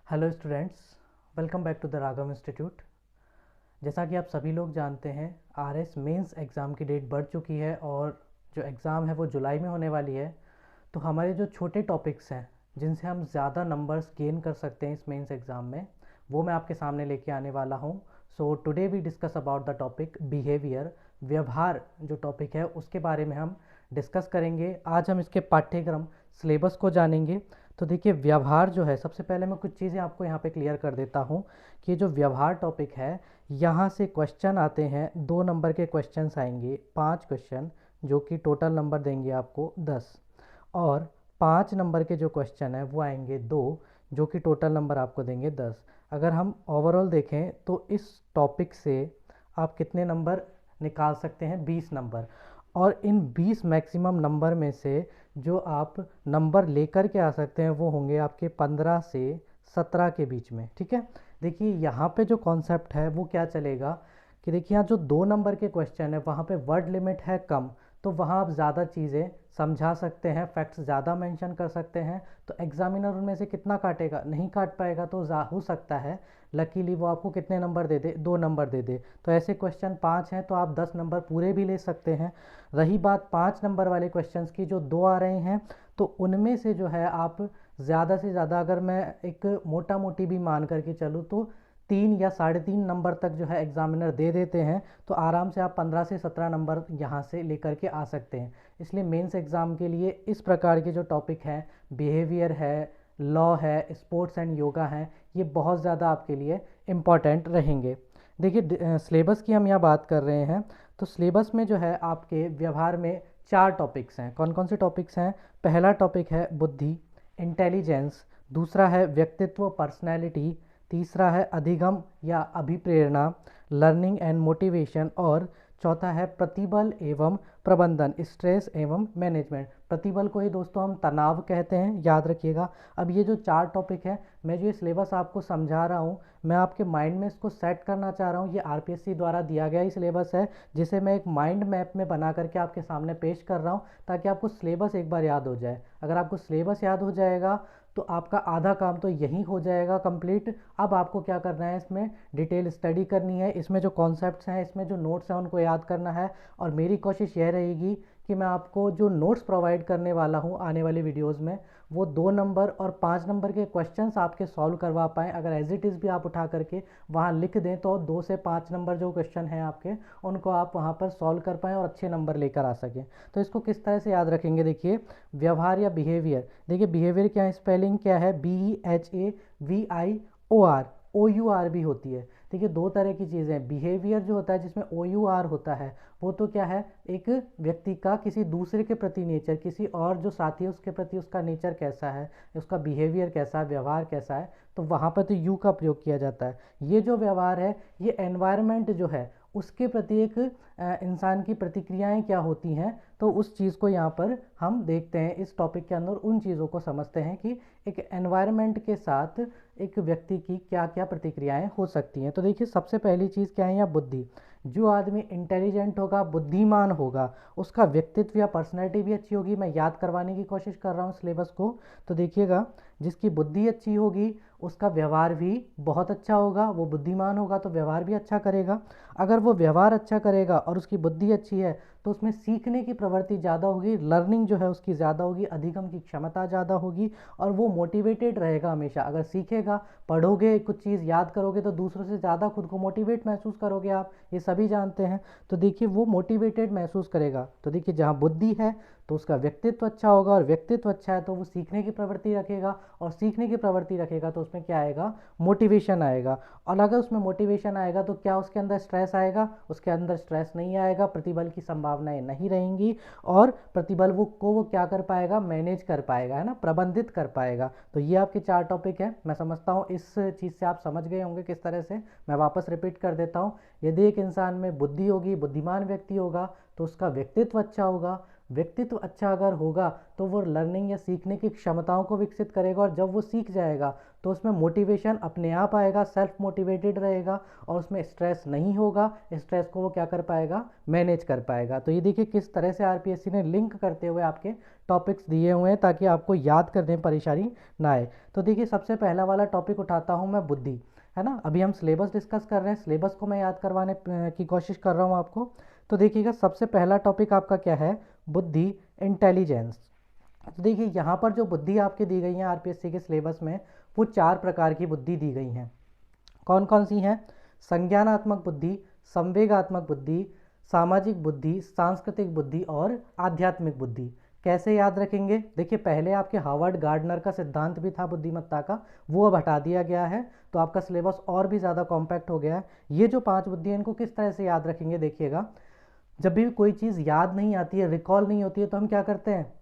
Hello students, welcome back to the Raghav institute. जैसा कि आप सभी लोग जानते हैं, आरएस मेंस एग्ज़ाम की डेट बढ़ चुकी है और जो एग्ज़ाम है वो जुलाई में होने वाली है। तो हमारे जो छोटे टॉपिक्स हैं जिनसे हम ज़्यादा नंबर्स गेन कर सकते हैं इस मेंस एग्ज़ाम में, वो मैं आपके सामने लेके आने वाला हूँ। So today we discuss about the topic behaviour. व्यवहार जो टॉपिक है उसके बारे में हम डिस्कस करेंगे। आज हम इसके पाठ्यक्रम सिलेबस को जानेंगे। तो देखिए, व्यवहार जो है, सबसे पहले मैं कुछ चीज़ें आपको यहाँ पे क्लियर कर देता हूँ कि जो व्यवहार टॉपिक है, यहाँ से क्वेश्चन आते हैं। 2 नंबर के क्वेश्चंस आएंगे, 5 क्वेश्चन, जो कि टोटल नंबर देंगे आपको 10। और 5 नंबर के जो क्वेश्चन है वो आएंगे 2, जो कि टोटल नंबर आपको देंगे 10। अगर हम ओवरऑल देखें तो इस टॉपिक से आप कितने नंबर निकाल सकते हैं? 20 नंबर। और इन 20 मैक्सिमम नंबर में से जो आप नंबर लेकर के आ सकते हैं वो होंगे आपके 15 से 17 के बीच में। ठीक है, देखिए यहाँ पे जो कॉन्सेप्ट है वो क्या चलेगा कि देखिए, यहाँ जो 2 नंबर के क्वेश्चन है वहाँ पे वर्ड लिमिट है कम, तो वहाँ आप ज़्यादा चीज़ें समझा सकते हैं, फैक्ट्स ज़्यादा मेंशन कर सकते हैं। तो एग्जामिनर उनमें से कितना काटेगा? नहीं काट पाएगा। तो हो सकता है लकीली वो आपको कितने नंबर दे दे? 2 नंबर दे दे। तो ऐसे क्वेश्चन 5 हैं तो आप 10 नंबर पूरे भी ले सकते हैं। रही बात 5 नंबर वाले क्वेश्चंस की, जो 2 आ रहे हैं, तो उनमें से जो है आप ज़्यादा से ज़्यादा, अगर मैं एक मोटा मोटी भी मान करके चलूँ, तो 3 या 3.5 नंबर तक जो है एग्जामिनर दे देते हैं। तो आराम से आप 15 से 17 नंबर यहाँ से लेकर के आ सकते हैं। इसलिए मेंस एग्ज़ाम के लिए इस प्रकार के जो टॉपिक हैं, बिहेवियर है, लॉ है, स्पोर्ट्स एंड योगा हैं, ये बहुत ज़्यादा आपके लिए इम्पॉर्टेंट रहेंगे। देखिए, सिलेबस की हम यहाँ बात कर रहे हैं, तो सिलेबस में जो है आपके व्यवहार में 4 टॉपिक्स हैं। कौन कौन से टॉपिक्स हैं? पहला टॉपिक है बुद्धि, इंटेलिजेंस। दूसरा है व्यक्तित्व, पर्सनैलिटी। तीसरा है अधिगम या अभिप्रेरणा, लर्निंग एंड मोटिवेशन। और चौथा है प्रतिबल एवं प्रबंधन, स्ट्रेस एवं मैनेजमेंट। प्रतिबल को ही दोस्तों हम तनाव कहते हैं, याद रखिएगा। अब ये जो 4 टॉपिक है, मैं जो ये सिलेबस आपको समझा रहा हूँ, मैं आपके माइंड में इसको सेट करना चाह रहा हूँ। ये आरपीएससी द्वारा दिया गया ही सिलेबस है, जिसे मैं एक माइंड मैप में बना करके आपके सामने पेश कर रहा हूँ, ताकि आपको सिलेबस एक बार याद हो जाए। अगर आपको सिलेबस याद हो जाएगा तो आपका आधा काम तो यहीं हो जाएगा कंप्लीट। अब आपको क्या करना है? इसमें डिटेल स्टडी करनी है, इसमें जो कॉन्सेप्ट्स हैं, इसमें जो नोट्स हैं, उनको याद करना है। और मेरी कोशिश यह रहेगी कि मैं आपको जो नोट्स प्रोवाइड करने वाला हूँ आने वाली वीडियोज़ में, वो 2 नंबर और 5 नंबर के क्वेश्चंस आपके सॉल्व करवा पाएँ। अगर एज इट इज़ भी आप उठा करके वहाँ लिख दें तो 2 से 5 नंबर जो क्वेश्चन हैं आपके, उनको आप वहाँ पर सॉल्व कर पाएँ और अच्छे नंबर लेकर आ सकें। तो इसको किस तरह से याद रखेंगे? देखिए, व्यवहार या बिहेवियर। देखिए, बिहेवियर क्या है, स्पेलिंग क्या है? BEHAVIOR। OUR भी होती है। देखिए, 2 तरह की चीज़ें हैं। बिहेवियर जो होता है जिसमें OUR होता है, वो तो क्या है, एक व्यक्ति का किसी दूसरे के प्रति नेचर, किसी और जो साथी है उसके प्रति उसका नेचर कैसा है, उसका बिहेवियर कैसा है, व्यवहार कैसा है, तो वहाँ पर तो यू का प्रयोग किया जाता है। ये जो व्यवहार है, ये एनवायरनमेंट जो है उसके प्रति एक इंसान की प्रतिक्रियाएं क्या होती हैं, तो उस चीज़ को यहाँ पर हम देखते हैं। इस टॉपिक के अंदर उन चीज़ों को समझते हैं कि एक एनवायरनमेंट के साथ एक व्यक्ति की क्या क्या प्रतिक्रियाएं हो सकती हैं। तो देखिए, सबसे पहली चीज़ क्या है? यहाँ बुद्धि। जो आदमी इंटेलिजेंट होगा, बुद्धिमान होगा, उसका व्यक्तित्व या पर्सनैलिटी भी अच्छी होगी। मैं याद करवाने की कोशिश कर रहा हूँ सिलेबस को। तो देखिएगा, जिसकी बुद्धि अच्छी होगी उसका व्यवहार भी बहुत अच्छा होगा। वो बुद्धिमान होगा तो व्यवहार भी अच्छा करेगा। अगर वो व्यवहार अच्छा करेगा और उसकी बुद्धि अच्छी है तो उसमें सीखने की प्रवृत्ति ज़्यादा होगी, लर्निंग जो है उसकी ज़्यादा होगी, अधिगम की क्षमता ज़्यादा होगी, और वो मोटिवेटेड रहेगा हमेशा। अगर सीखेगा, पढ़ोगे, कुछ चीज़ याद करोगे, तो दूसरों से ज़्यादा खुद को मोटिवेट महसूस करोगे आप, ये सभी जानते हैं। तो देखिए, वो मोटिवेटेड महसूस करेगा। तो देखिए, जहाँ बुद्धि है तो उसका व्यक्तित्व अच्छा होगा, और व्यक्तित्व अच्छा है तो वो सीखने की प्रवृत्ति रखेगा, और सीखने की प्रवृत्ति रखेगा तो उसमें क्या आएगा? मोटिवेशन आएगा। और अगर उसमें मोटिवेशन आएगा तो क्या उसके अंदर स्ट्रेस आएगा? उसके अंदर स्ट्रेस नहीं आएगा, प्रतिबल की संभावनाएं नहीं रहेंगी, और प्रतिबल वो क्या कर पाएगा? मैनेज कर पाएगा, है ना, प्रबंधित कर पाएगा। तो ये आपके 4 टॉपिक हैं। मैं समझता हूँ इस चीज़ से आप समझ गए होंगे किस तरह से। मैं वापस रिपीट कर देता हूँ। यदि एक इंसान में बुद्धि होगी, बुद्धिमान व्यक्ति होगा, तो उसका व्यक्तित्व अच्छा होगा, व्यक्तित्व अच्छा अगर होगा तो वो लर्निंग या सीखने की क्षमताओं को विकसित करेगा, और जब वो सीख जाएगा तो उसमें मोटिवेशन अपने आप आएगा, सेल्फ मोटिवेटेड रहेगा, और उसमें स्ट्रेस नहीं होगा, स्ट्रेस को वो क्या कर पाएगा, मैनेज कर पाएगा। तो ये देखिए किस तरह से आरपीएससी ने लिंक करते हुए आपके टॉपिक्स दिए हुए हैं ताकि आपको याद करने में परेशानी ना आए। तो देखिए सबसे पहला वाला टॉपिक उठाता हूँ मैं, बुद्धि, है ना। अभी हम सिलेबस डिस्कस कर रहे हैं, सिलेबस को मैं याद करवाने की कोशिश कर रहा हूँ आपको। तो देखिएगा सबसे पहला टॉपिक आपका क्या है, बुद्धि, इंटेलिजेंस। तो देखिए यहाँ पर जो बुद्धि आपकी दी गई है आरपीएससी के सिलेबस में, वो 4 प्रकार की बुद्धि दी गई हैं। कौन कौन सी हैं, संज्ञानात्मक बुद्धि, संवेगात्मक बुद्धि, सामाजिक बुद्धि, सांस्कृतिक बुद्धि और आध्यात्मिक बुद्धि। कैसे याद रखेंगे, देखिए पहले आपके हार्वर्ड गार्डनर का सिद्धांत भी था बुद्धिमत्ता का, वो अब हटा दिया गया है, तो आपका सिलेबस और भी ज़्यादा कॉम्पैक्ट हो गया है। ये जो 5 बुद्धि हैं इनको किस तरह से याद रखेंगे, देखिएगा जब भी कोई चीज़ याद नहीं आती है, रिकॉल नहीं होती है, तो हम क्या करते हैं,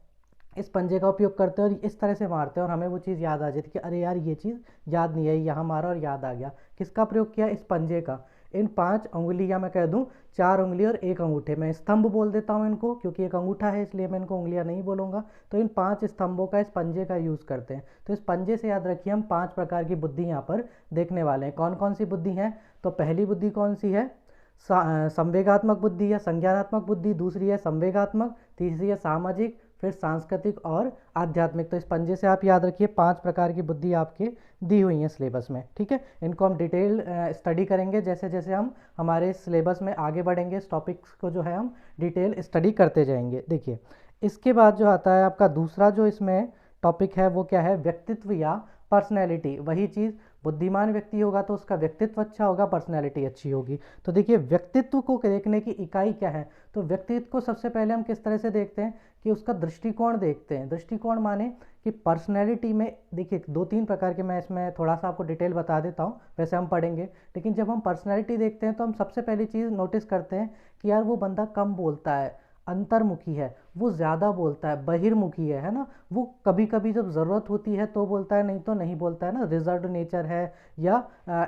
इस पंजे का उपयोग करते हैं और इस तरह से मारते हैं और हमें वो चीज़ याद आ जाती है कि अरे यार ये चीज़ याद नहीं आई, यहाँ मारा और याद आ गया। किसका प्रयोग किया, इस पंजे का। इन 5 उंगली, या मैं कह दूँ 4 उंगली और 1 अंगूठे, मैं स्तंभ बोल देता हूँ इनको क्योंकि एक अंगूठा है इसलिए मैं इनको उंगलियाँ नहीं बोलूँगा। तो इन 5 स्तंभों का, इस पंजे का यूज़ करते हैं। तो इस पंजे से याद रखिए हम 5 प्रकार की बुद्धि यहाँ पर देखने वाले हैं। कौन कौन सी बुद्धि हैं, तो पहली बुद्धि कौन सी है, संवेगात्मक बुद्धि या संज्ञानात्मक बुद्धि, दूसरी है संवेगात्मक, तीसरी है सामाजिक, फिर सांस्कृतिक और आध्यात्मिक। तो इस पंजे से आप याद रखिए 5 प्रकार की बुद्धि आपके दी हुई हैं सिलेबस में, ठीक है। इनको हम डिटेल स्टडी करेंगे जैसे जैसे हम हमारे सिलेबस में आगे बढ़ेंगे, इस टॉपिक्स को जो है हम डिटेल स्टडी करते जाएंगे। देखिए इसके बाद जो आता है आपका दूसरा जो इसमें टॉपिक है वो क्या है, व्यक्तित्व या पर्सनैलिटी। वही चीज़, बुद्धिमान व्यक्ति होगा तो उसका व्यक्तित्व अच्छा होगा, पर्सनैलिटी अच्छी होगी। तो देखिए व्यक्तित्व को देखने की इकाई क्या है, तो व्यक्तित्व को सबसे पहले हम किस तरह से देखते हैं कि उसका दृष्टिकोण देखते हैं। दृष्टिकोण माने कि पर्सनैलिटी में देखिए 2-3 प्रकार के, मैं इसमें थोड़ा सा आपको डिटेल बता देता हूँ, वैसे हम पढ़ेंगे। लेकिन जब हम पर्सनैलिटी देखते हैं तो हम सबसे पहली चीज़ नोटिस करते हैं कि यार वो बंदा कम बोलता है, अंतर्मुखी है, वो ज़्यादा बोलता है, बहिर्मुखी है ना। वो कभी कभी जब ज़रूरत होती है तो बोलता है, नहीं तो नहीं बोलता है ना। रिजर्व्ड नेचर है या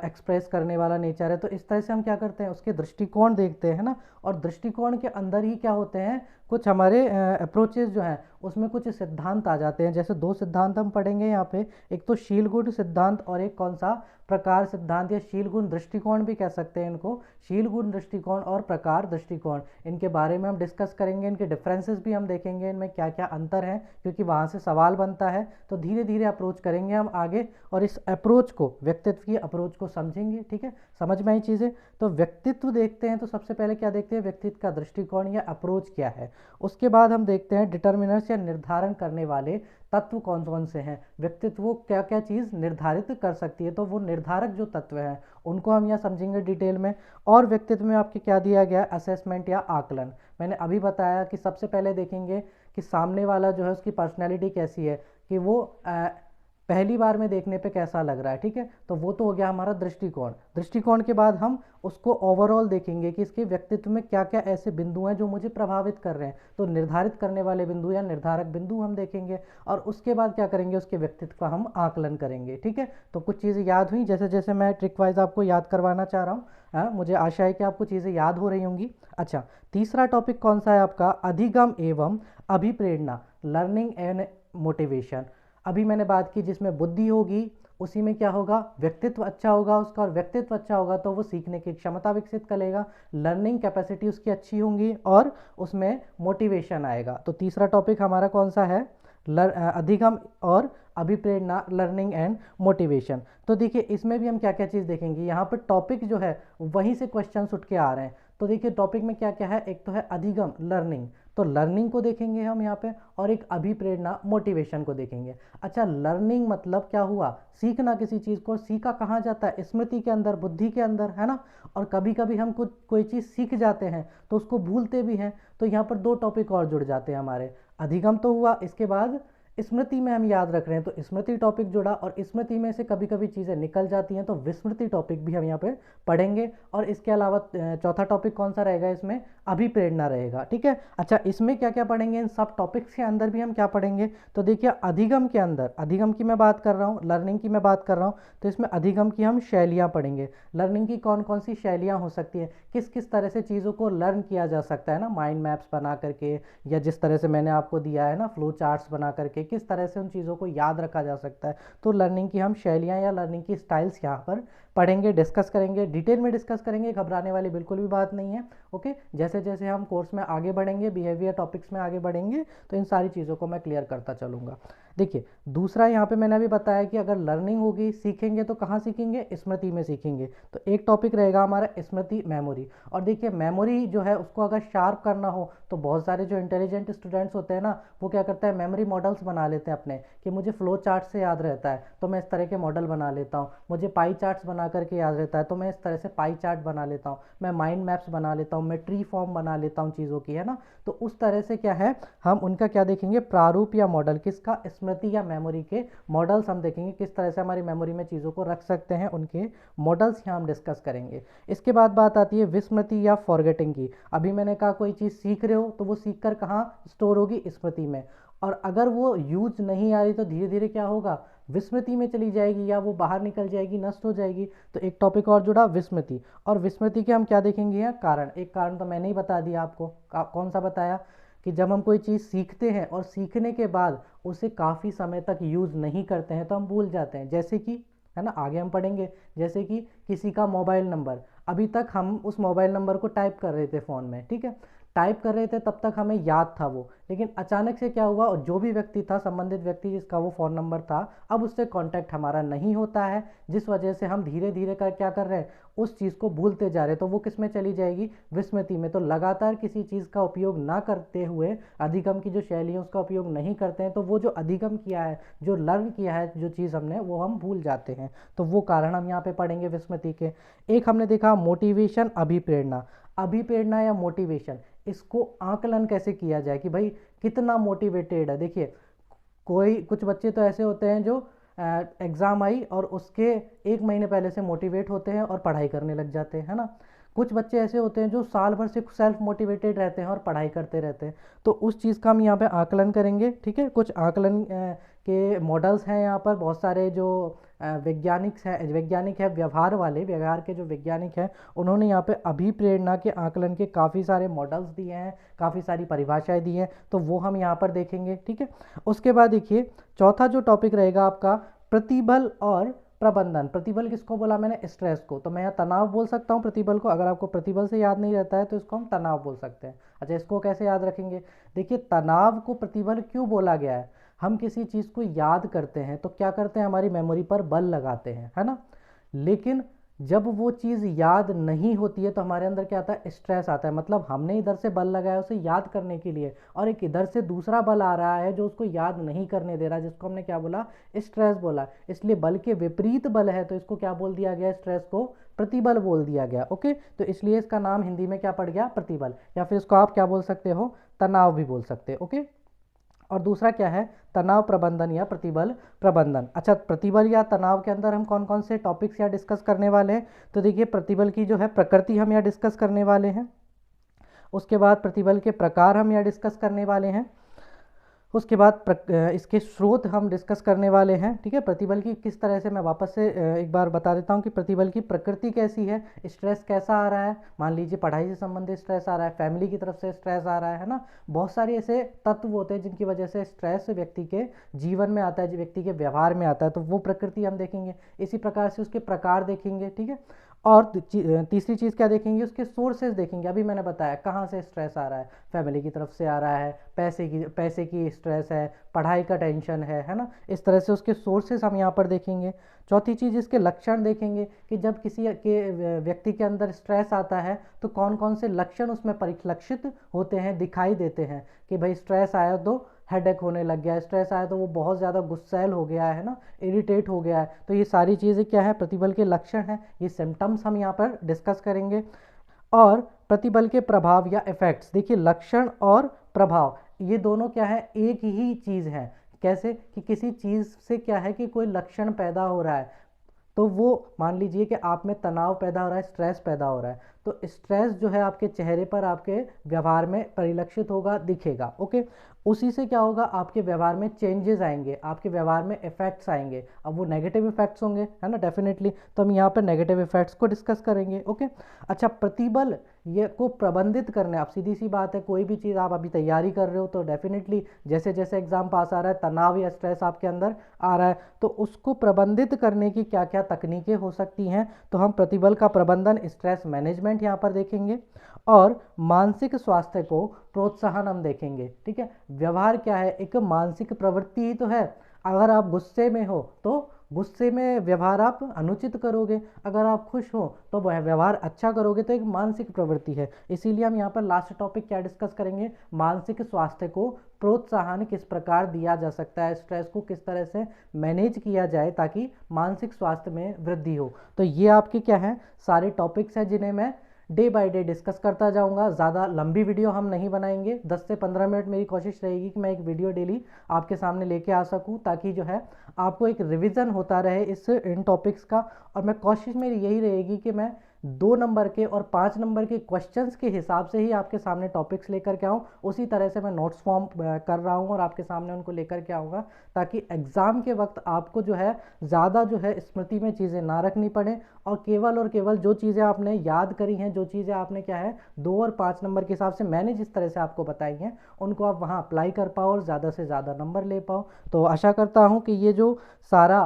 एक्सप्रेस करने वाला नेचर है। तो इस तरह से हम क्या करते हैं, उसके दृष्टिकोण देखते हैं ना। और दृष्टिकोण के अंदर ही क्या होते हैं, कुछ हमारे अप्रोचेस जो हैं उसमें कुछ सिद्धांत आ जाते हैं। जैसे 2 सिद्धांत हम पढ़ेंगे यहाँ पे, एक तो शील गुण सिद्धांत और एक कौन सा, प्रकार सिद्धांत या शील गुण दृष्टिकोण भी कह सकते हैं इनको। शील गुण दृष्टिकोण और प्रकार दृष्टिकोण, इनके बारे में हम डिस्कस करेंगे, इनके डिफरेंसेस भी हम देखेंगे, इनमें क्या क्या अंतर है, क्योंकि वहाँ से सवाल बनता है। तो धीरे धीरे अप्रोच करेंगे हम आगे और इस अप्रोच को, व्यक्तित्व की अप्रोच को समझेंगे, ठीक है। समझ में आई चीज़ें। तो व्यक्तित्व देखते हैं तो सबसे पहले क्या देखते हैं, व्यक्तित्व का दृष्टिकोण या अप्रोच क्या है। उसके बाद हम देखते हैं डिटर्मिनर्स या निर्धारण करने वाले तत्व कौन कौन से हैं, व्यक्तित्व वो क्या क्या चीज़ निर्धारित कर सकती है, तो वो निर्धारक जो तत्व हैं उनको हम यहाँ समझेंगे डिटेल में। और व्यक्तित्व में आपके क्या दिया गया है, असेसमेंट या आकलन। मैंने अभी बताया कि सबसे पहले देखेंगे कि सामने वाला जो है उसकी पर्सनैलिटी कैसी है, कि वो पहली बार में देखने पे कैसा लग रहा है, ठीक है। तो वो तो हो गया हमारा दृष्टिकोण। दृष्टिकोण के बाद हम उसको ओवरऑल देखेंगे कि इसके व्यक्तित्व में क्या क्या ऐसे बिंदु हैं जो मुझे प्रभावित कर रहे हैं, तो निर्धारित करने वाले बिंदु या निर्धारक बिंदु हम देखेंगे। और उसके बाद क्या करेंगे, उसके व्यक्तित्व का हम आकलन करेंगे, ठीक है। तो कुछ चीज़ें याद हुई, जैसे जैसे मैं ट्रिक वाइज आपको याद करवाना चाह रहा हूँ। मुझे आशा है कि आपको चीज़ें याद हो रही होंगी। अच्छा, तीसरा टॉपिक कौन सा है आपका, अधिगम एवं अभिप्रेरणा, लर्निंग एंड मोटिवेशन। अभी मैंने बात की जिसमें बुद्धि होगी उसी में क्या होगा, व्यक्तित्व अच्छा होगा उसका, और व्यक्तित्व अच्छा होगा तो वो सीखने की क्षमता विकसित करेगा, लर्निंग कैपेसिटी उसकी अच्छी होंगी और उसमें मोटिवेशन आएगा। तो तीसरा टॉपिक हमारा कौन सा है, अधिगम और अभिप्रेरणा, लर्निंग एंड मोटिवेशन। तो देखिए इसमें भी हम क्या क्या चीज़ देखेंगे, यहाँ पर टॉपिक जो है वहीं से क्वेश्चन उठ के आ रहे हैं। तो देखिए टॉपिक में क्या क्या है, एक तो है अधिगम, लर्निंग, तो लर्निंग को देखेंगे हम यहाँ पे, और एक अभिप्रेरणा, मोटिवेशन को देखेंगे। अच्छा, लर्निंग मतलब क्या हुआ, सीखना किसी चीज़ को, सीखा कहाँ जाता है, स्मृति के अंदर, बुद्धि के अंदर, है ना। और कभी कभी हम कुछ कोई चीज़ सीख जाते हैं तो उसको भूलते भी हैं। तो यहाँ पर 2 टॉपिक और जुड़ जाते हैं हमारे, अधिगम तो हुआ, इसके बाद स्मृति में हम याद रख रहे हैं तो स्मृति टॉपिक जुड़ा, और स्मृति में से कभी कभी चीज़ें निकल जाती हैं तो विस्मृति टॉपिक भी हम यहाँ पे पढ़ेंगे। और इसके अलावा चौथा टॉपिक कौन सा रहेगा इसमें, अभिप्रेरणा रहेगा। ठीक है, अच्छा इसमें क्या क्या पढ़ेंगे, इन सब टॉपिक्स के अंदर भी हम क्या पढ़ेंगे, तो देखिए अधिगम के अंदर, अधिगम की मैं बात कर रहा हूँ, लर्निंग की मैं बात कर रहा हूँ, तो इसमें अधिगम की हम शैलियाँ पढ़ेंगे। लर्निंग की कौन कौन सी शैलियाँ हो सकती हैं, किस किस तरह से चीज़ों को लर्न किया जा सकता है ना, माइंड मैप्स बना करके, या जिस तरह से मैंने आपको दिया है ना फ्लो चार्ट्स बना करके, किस तरह से उन चीज़ों को याद रखा जा सकता है। तो लर्निंग की हम शैलियाँ या लर्निंग की स्टाइल्स यहाँ पर पढ़ेंगे, डिस्कस करेंगे, डिटेल में डिस्कस करेंगे, घबराने वाली बिल्कुल भी बात नहीं है। ओके, जैसे जैसे हम कोर्स में आगे बढ़ेंगे, बिहेवियर टॉपिक्स में आगे बढ़ेंगे, तो इन सारी चीज़ों को मैं क्लियर करता चलूँगा। देखिए दूसरा यहाँ पे मैंने अभी बताया कि अगर लर्निंग होगी, सीखेंगे तो कहाँ सीखेंगे, स्मृति में सीखेंगे। तो एक टॉपिक रहेगा हमारा स्मृति, मेमोरी। और देखिए मेमोरी जो है उसको अगर शार्प करना हो तो बहुत सारे जो इंटेलिजेंट स्टूडेंट्स होते हैं ना, वो क्या करते हैं, मेमोरी मॉडल्स बना लेते हैं अपने, कि मुझे फ्लो चार्ट से याद रहता है तो मैं इस तरह के मॉडल बना लेता हूँ, मुझे पाई चार्ट्स बना करके याद रहता है तो मैं इस तरह से पाई चार्ट बना लेता हूँ, मैं माइंड मैप्स बना लेता हूँ, मैं ट्री फॉर्म बना लेता हूँ चीज़ों की, है ना। तो उस तरह से क्या है, हम उनका क्या देखेंगे, प्रारूप या मॉडल, किसका, स्मृति या मेमोरी के मॉडल्स हम देखेंगे, किस तरह से हमारी मेमोरी में चीज़ों को रख सकते हैं, उनके मॉडल्स यहाँ हम डिस्कस करेंगे। इसके बाद बात आती है विस्मृति या फॉरगेटिंग की। अभी मैंने कहा कोई चीज़ सीख रहे हो तो वो सीख कर कहाँ स्टोर होगी, स्मृति में, और अगर वो यूज नहीं आ रही तो धीरे धीरे क्या होगा, विस्मृति में चली जाएगी, या वो बाहर निकल जाएगी, नष्ट हो जाएगी। तो एक टॉपिक और जुड़ा, विस्मृति। और विस्मृति के हम क्या देखेंगे यहाँ, कारण। एक कारण तो मैंने ही बता दिया आपको, कौन सा बताया, कि जब हम कोई चीज़ सीखते हैं और सीखने के बाद उसे काफ़ी समय तक यूज़ नहीं करते हैं तो हम भूल जाते हैं। जैसे कि, है ना, आगे हम पढ़ेंगे, जैसे कि किसी का मोबाइल नंबर, अभी तक हम उस मोबाइल नंबर को टाइप कर रहे थे फ़ोन में, ठीक है, टाइप कर रहे थे तब तक हमें याद था वो, लेकिन अचानक से क्या हुआ, और जो भी व्यक्ति था, संबंधित व्यक्ति जिसका वो फ़ोन नंबर था, अब उससे कांटेक्ट हमारा नहीं होता है, जिस वजह से हम धीरे धीरे कर क्या कर रहे हैं, उस चीज़ को भूलते जा रहे हैं। तो वो किस में चली जाएगी, विस्मृति में। तो लगातार किसी चीज़ का उपयोग ना करते हुए, अधिगम की जो शैली है उसका उपयोग नहीं करते हैं, तो वो जो अधिगम किया है, जो लर्न किया है, जो चीज़ हमने, वो हम भूल जाते हैं। तो वो कारण हम यहाँ पे पढ़ेंगे विस्मृति के। एक हमने देखा मोटिवेशन, अभिप्रेरणा। अभिप्रेरणा या मोटिवेशन, इसको आकलन कैसे किया जाए कि भाई कितना मोटिवेटेड है। देखिए कुछ बच्चे तो ऐसे होते हैं जो एग्ज़ाम आई और उसके एक महीने पहले से मोटिवेट होते हैं और पढ़ाई करने लग जाते हैं, है ना। कुछ बच्चे ऐसे होते हैं जो साल भर से सेल्फ मोटिवेटेड रहते हैं और पढ़ाई करते रहते हैं। तो उस चीज़ का हम यहाँ पे आकलन करेंगे, ठीक है। कुछ आकलन के मॉडल्स हैं यहाँ पर, बहुत सारे जो वैज्ञानिक है, व्यवहार के जो वैज्ञानिक हैं, उन्होंने यहाँ पे अभिप्रेरणा के आकलन के काफ़ी सारे मॉडल्स दिए हैं, काफ़ी सारी परिभाषाएं दी हैं, तो वो हम यहाँ पर देखेंगे, ठीक है। उसके बाद देखिए चौथा जो टॉपिक रहेगा आपका, प्रतिबल और प्रबंधन। प्रतिबल किसको बोला मैंने, स्ट्रेस को, तो मैं यहाँ तनाव बोल सकता हूँ प्रतिबल को। अगर आपको प्रतिबल से याद नहीं रहता है तो इसको हम तनाव बोल सकते हैं। अच्छा, इसको कैसे याद रखेंगे, देखिए तनाव को प्रतिबल क्यों बोला गया है, हम किसी चीज़ को याद करते हैं तो क्या करते हैं, हमारी मेमोरी पर बल लगाते हैं, है ना। लेकिन जब वो चीज़ याद नहीं होती है तो हमारे अंदर क्या आता है, स्ट्रेस आता है। मतलब हमने इधर से बल लगाया उसे याद करने के लिए, और एक इधर से दूसरा बल आ रहा है जो उसको याद नहीं करने दे रहा, जिसको हमने क्या बोला, स्ट्रेस बोला। इसलिए बल के विपरीत बल है तो इसको क्या बोल दिया गया, स्ट्रेस को प्रतिबल बोल दिया गया। ओके, तो इसलिए इसका नाम हिंदी में क्या पड़ गया, प्रतिबल, या फिर इसको आप क्या बोल सकते हो, तनाव भी बोल सकते हो। ओके, और दूसरा क्या है, तनाव प्रबंधन या प्रतिबल प्रबंधन। अच्छा, प्रतिबल या तनाव के अंदर हम कौन कौन से टॉपिक्स यहाँ डिस्कस करने वाले हैं, तो देखिए प्रतिबल की जो है प्रकृति हम यहाँ डिस्कस करने वाले हैं। उसके बाद प्रतिबल के प्रकार हम यहाँ डिस्कस करने वाले हैं। उसके बाद इसके स्रोत हम डिस्कस करने वाले हैं, ठीक है। प्रतिबल की किस तरह से, मैं वापस से एक बार बता देता हूँ कि प्रतिबल की प्रकृति कैसी है, स्ट्रेस कैसा आ रहा है, मान लीजिए पढ़ाई से संबंधित स्ट्रेस आ रहा है, फैमिली की तरफ से स्ट्रेस आ रहा है ना। बहुत सारे ऐसे तत्व होते हैं जिनकी वजह से स्ट्रेस व्यक्ति के जीवन में आता है, व्यक्ति के व्यवहार में आता है, तो वो प्रकृति हम देखेंगे। इसी प्रकार से उसके प्रकार देखेंगे, ठीक है। और तीसरी चीज़ क्या देखेंगे, उसके सोर्सेज देखेंगे। अभी मैंने बताया कहाँ से स्ट्रेस आ रहा है, फैमिली की तरफ से आ रहा है, पैसे की स्ट्रेस है, पढ़ाई का टेंशन है ना। इस तरह से उसके सोर्सेज हम यहाँ पर देखेंगे। चौथी चीज़, इसके लक्षण देखेंगे कि जब किसी के व्यक्ति के अंदर स्ट्रेस आता है तो कौन कौन से लक्षण उसमें परिलक्षित होते हैं, दिखाई देते हैं, कि भाई स्ट्रेस आया तो हेडेक होने लग गया, स्ट्रेस आया तो वो बहुत ज़्यादा गुस्सैल हो गया है ना, इरिटेट हो गया है। तो ये सारी चीज़ें क्या है, प्रतिबल के लक्षण हैं, ये सिम्टम्स हम यहाँ पर डिस्कस करेंगे। और प्रतिबल के प्रभाव या इफेक्ट्स, देखिए लक्षण और प्रभाव ये दोनों क्या है, एक ही चीज़ है। कैसे कि किसी चीज़ से क्या है कि कोई लक्षण पैदा हो रहा है, तो वो मान लीजिए कि आप में तनाव पैदा हो रहा है, स्ट्रेस पैदा हो रहा है, तो स्ट्रेस जो है आपके चेहरे पर, आपके व्यवहार में परिलक्षित होगा, दिखेगा। ओके, उसी से क्या होगा, आपके व्यवहार में चेंजेस आएंगे, आपके व्यवहार में इफेक्ट्स आएंगे। अब वो नेगेटिव इफेक्ट्स होंगे, है ना, डेफिनेटली। तो हम यहाँ पर नेगेटिव इफेक्ट्स को डिस्कस करेंगे। ओके, अच्छा, प्रतिबल ये को प्रबंधित करने, आप सीधी सी बात है, कोई भी चीज़ आप अभी तैयारी कर रहे हो तो डेफिनेटली जैसे जैसे एग्जाम पास आ रहा है, तनाव या स्ट्रेस आपके अंदर आ रहा है, तो उसको प्रबंधित करने की क्या क्या तकनीकें हो सकती हैं। तो हम प्रतिबल का प्रबंधन, स्ट्रेस मैनेजमेंट यहाँ पर देखेंगे, और मानसिक स्वास्थ्य को प्रोत्साहन हम देखेंगे। ठीक है, व्यवहार क्या है, एक मानसिक प्रवृत्ति ही तो है। अगर आप गुस्से में हो तो गुस्से में व्यवहार आप अनुचित करोगे, अगर आप खुश हो तो वह व्यवहार अच्छा करोगे, तो एक मानसिक प्रवृत्ति है। इसीलिए हम यहाँ पर लास्ट टॉपिक क्या डिस्कस करेंगे, मानसिक स्वास्थ्य को प्रोत्साहन किस प्रकार दिया जा सकता है, स्ट्रेस को किस तरह से मैनेज किया जाए ताकि मानसिक स्वास्थ्य में वृद्धि हो। तो ये आपके क्या है, सारे टॉपिक्स हैं जिन्हें मैं डे बाय डे डिस्कस करता जाऊंगा। ज़्यादा लंबी वीडियो हम नहीं बनाएंगे, 10 से 15 मिनट मेरी कोशिश रहेगी कि मैं एक वीडियो डेली आपके सामने लेके आ सकूं, ताकि जो है आपको एक रिवीजन होता रहे इन टॉपिक्स का। और मैं कोशिश मेरी यही रहेगी कि मैं 2 नंबर के और 5 नंबर के क्वेश्चंस के हिसाब से ही आपके सामने टॉपिक्स लेकर के आऊँ। उसी तरह से मैं नोट्स फॉर्म कर रहा हूँ और आपके सामने उनको लेकर के आऊँगा, ताकि एग्ज़ाम के वक्त आपको जो है ज़्यादा जो है स्मृति में चीज़ें ना रखनी पड़े, और केवल जो चीज़ें आपने याद करी हैं, जो चीज़ें आपने क्या है 2 और 5 नंबर के हिसाब से मैंने जिस तरह से आपको बताई हैं, उनको आप वहाँ अप्लाई कर पाओ और ज़्यादा से ज़्यादा नंबर ले पाओ। तो आशा करता हूँ कि ये जो सारा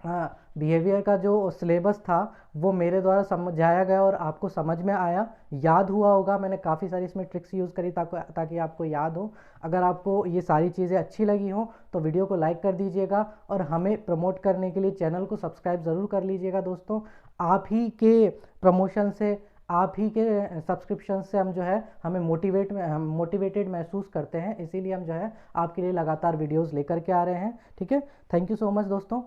बिहेवियर का जो सिलेबस था वो मेरे द्वारा समझाया गया और आपको समझ में आया, याद हुआ होगा। मैंने काफ़ी सारी इसमें ट्रिक्स यूज़ करी ताकि आपको याद हो। अगर आपको ये सारी चीज़ें अच्छी लगी हो तो वीडियो को लाइक कर दीजिएगा, और हमें प्रमोट करने के लिए चैनल को सब्सक्राइब ज़रूर कर लीजिएगा दोस्तों। आप ही के प्रमोशन से, आप ही के सब्सक्रिप्शन से हम जो है हमें मोटिवेटेड महसूस करते हैं, इसीलिए हम जो है आपके लिए लगातार वीडियोज़ लेकर के आ रहे हैं। ठीक है, थैंक यू सो मच दोस्तों।